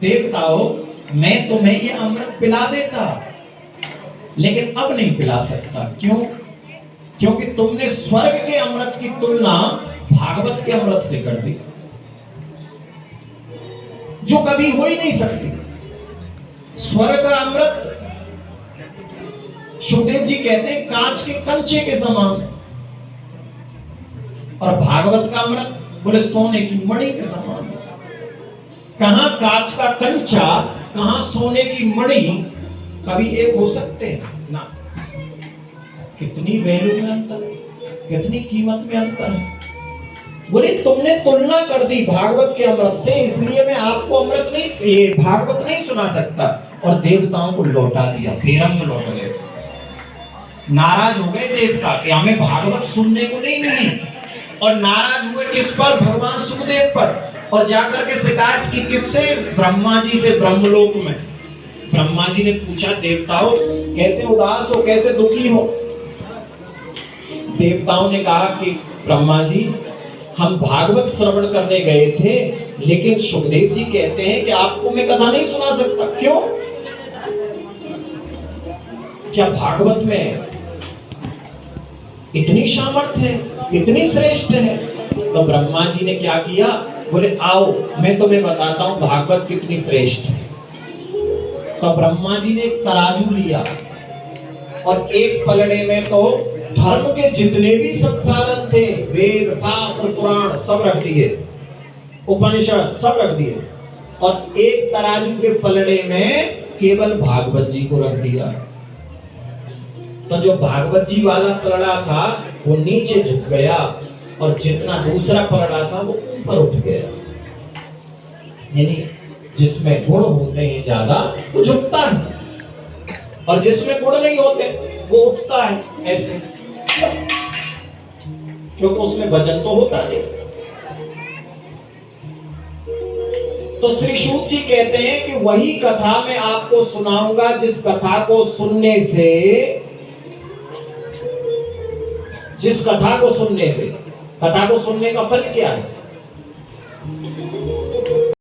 देवताओं मैं तुम्हें ये अमृत पिला देता, लेकिन अब नहीं पिला सकता। क्यों? क्योंकि तुमने स्वर्ग के अमृत की तुलना भागवत के अमृत से कर दी, जो कभी हो ही नहीं सकती। स्वर्ग का अमृत सुखदेव जी कहते हैं कांच के कंचे के समान, और भागवत का अमृत बोले सोने की मणि के समान। कहां कांच का कंचा, कहां सोने की मणि कभी एक हो सकते हैं ना। कितनी वैल्यू में अंतर, कितनी कीमत में अंतर है। बोले तुमने तुलना कर दी भागवत के अमृत से, इसलिए मैं आपको अमृत नहीं, ये भागवत नहीं सुना सकता। और देवताओं को लौटा दिया, बेरंग लौट गए। नाराज हो गए देवता कि हमें भागवत सुनने को नहीं मिली, और नाराज हुए किस पर? भगवान सुखदेव पर। और जाकर के शिकायत की किससे? ब्रह्मा जी से, ब्रह्मलोक में। ब्रह्मा जी ने पूछा देवताओं कैसे उदास हो, कैसे दुखी हो? देवताओं ने कहा कि ब्रह्मा जी हम भागवत श्रवण करने गए थे, लेकिन सुखदेव जी कहते हैं कि आपको मैं कथा नहीं सुना सकता। क्यों? क्या भागवत में इतनी सामर्थ्य है, इतनी श्रेष्ठ है? तो ब्रह्मा जी ने क्या किया? बोले आओ मैं तुम्हें बताता हूं भागवत कितनी श्रेष्ठ है। तो ब्रह्मा जी ने एक तराजू लिया, और एक पलड़े में तो धर्म के जितने भी संसाधन थे, वेद शास्त्र पुराण सब रख दिए, उपनिषद सब रख दिए, और एक तराजू के पलड़े में केवल भागवत जी को रख दिया। तो जो भागवत जी वाला पलड़ा था वो नीचे झुक गया, और जितना दूसरा पलड़ा था वो ऊपर उठ गया। यानी जिसमें गुण होते हैं ज्यादा वो झुकता है, और जिसमें गुण नहीं होते वो उठता है ऐसे, क्योंकि उसमें वजन तो होता है। तो श्री सूत जी कहते हैं कि वही कथा मैं आपको सुनाऊंगा जिस कथा को सुनने से, जिस कथा को सुनने से, कथा को सुनने का फल क्या है?